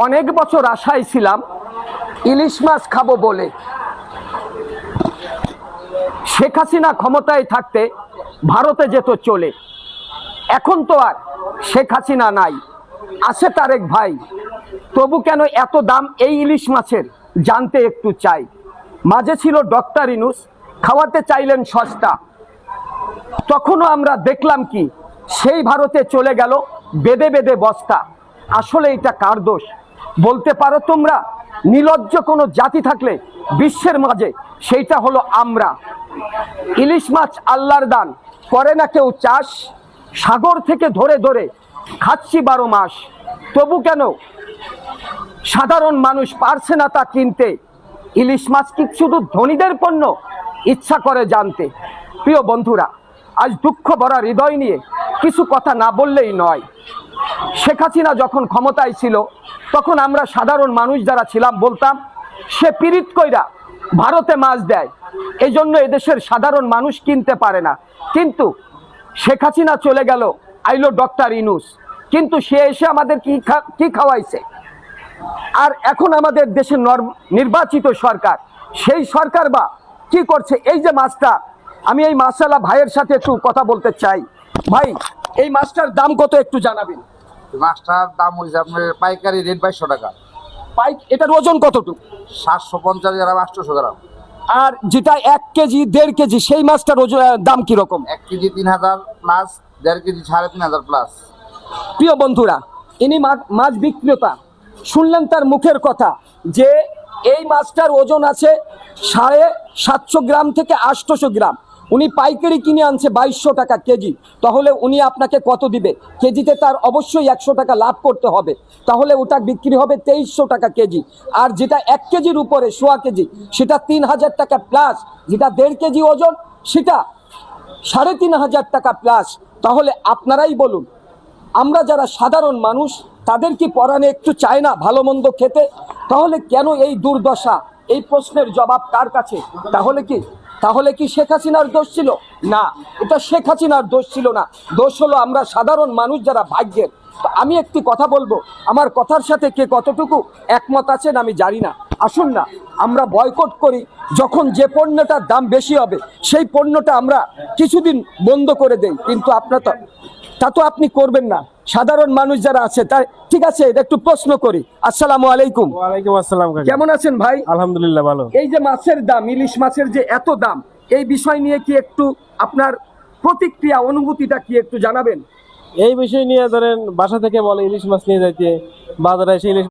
অনেক বছর আশায় ছিলাম ইলিশ মাছ খাবো বলে। শেখ হাসিনা ক্ষমতায় থাকতে ভারতে যেত চলে। এখন তো আর শেখ হাসিনা নাই, আছে তারেক ভাই। তবু কেন এত দাম এই ইলিশ মাছের জানতে একটু চাই। মাঝে ছিল ডক্টর ইউনূস, খাওয়াতে চাইলেন সস্তা। তখনও আমরা দেখলাম কি সেই ভারতে চলে গেল বেদে বেদে বস্তা। আসলে এটা কার দোষ বলতে পারো তোমরা? নির্লজ্জ কোনো জাতি থাকলে বিশ্বের মাঝে সেইটা হলো আমরা। ইলিশ মাছ আল্লাহর দান, করে না কেউ চাষ। সাগর থেকে ধরে ধরে খাচ্ছি 12 মাস। তবু কেন সাধারণ মানুষ পারছে না তা কিনতে? ইলিশ মাছ কি শুধু ধনীদের পণ্য? ইচ্ছা করে জানতে। প্রিয় বন্ধুরা, আজ দুঃখ ভরা হৃদয় নিয়ে কিছু কথা না বললেই নয়। শেখ হাসিনা যখন ক্ষমতায় ছিল তখন আমরা সাধারণ মানুষ যারা ছিলাম বলতাম সে পিরিত কইরা ভারতে মাছ দেয়, এই জন্য এদেশের সাধারণ মানুষ কিনতে পারে না। কিন্তু শেখ হাসিনা চলে গেল, আইলো ডক্টর ইউনূস, কিন্তু সে এসে আমাদের কি খাওয়াইছে? আর এখন আমাদের দেশের নির্বাচিত সরকার, সেই সরকার বা কি করছে? এই যে মাছটা, আমি এই মাছওয়ালা ভাইয়ের সাথে একটু কথা বলতে চাই। ভাই, এই মাছটার দাম কত একটু জানাবেন? মাছটার দাম হয়েছে আপনার পাইকারি রেট 2200 টাকা। এটার ওজন কতটুকু? 750 গ্রাম, 800 গ্রাম। আর যেটা 1 কেজি 1.5 কেজি সেই মাছটার ওজন দাম কিরকম? 1 কেজি 3000 প্লাস, 1.5 কেজি 3500 প্লাস। প্রিয় বন্ধুরা, ইনি মাছ বিক্রেতা, শুনলেন তার মুখের কথা যে এই মাছটার ওজন আছে 750 গ্রাম থেকে 800 গ্রাম। উনি পাইকারি কিনে আনছে 2200 টাকা কেজি। তাহলে উনি আপনাকে কত দিবে? কেজিতে তার অবশ্যই 100 টাকা লাভ করতে হবে। তাহলে ওটা বিক্রি হবে 2300 টাকা কেজি। আর যেটা 1 কেজির উপরে, 1.25 কেজি, সেটা 3000 টাকা প্লাস। যেটা 1.5 কেজি ওজন সেটা 3500 টাকা প্লাস। তাহলে আপনারাই বলুন, আমরা যারা সাধারণ মানুষ তাদের কি পরাণে একটু চায় না ভালো মন্দ খেতে? তাহলে কেন এই দুর্দশা? এই প্রশ্নের জবাব কার কাছে? তাহলে কি শেখ হাসিনার দোষ ছিল? না, এটা শেখ হাসিনার দোষ ছিল না। দোষ হলো আমরা সাধারণ মানুষ যারা ভাগ্যের। তো আমি একটি কথা বলবো, আমার কথার সাথে কে কতটুকু একমত আছেন আমি জানি না। আসুন না আমরা বয়কট করি, যখন যে পণ্যটার দাম বেশি হবে সেই পণ্যটা আমরা কিছুদিন বন্ধ করে দেই। কিন্তু তা তো আপনি করবেন না। সাধারণ মানুষ যারা আছে তাই ঠিক আছে, এটা একটু প্রশ্ন করি। আসসালামু আলাইকুম। ওয়ালাইকুম আসসালাম কাকা। কেমন আছেন ভাই? আলহামদুলিল্লাহ ভালো। এই যে মাছের দাম, ইলিশ মাছের যে এত দাম, এই বিষয় নিয়ে কি একটু আপনার প্রতিক্রিয়া, অনুভূতিটা কি একটু জানাবেন? এই বিষয় নিয়ে ধরেন বাসা থেকে বলে ইলিশ মাছ নিয়ে যাইতে, বাজারে এসে ইলিশ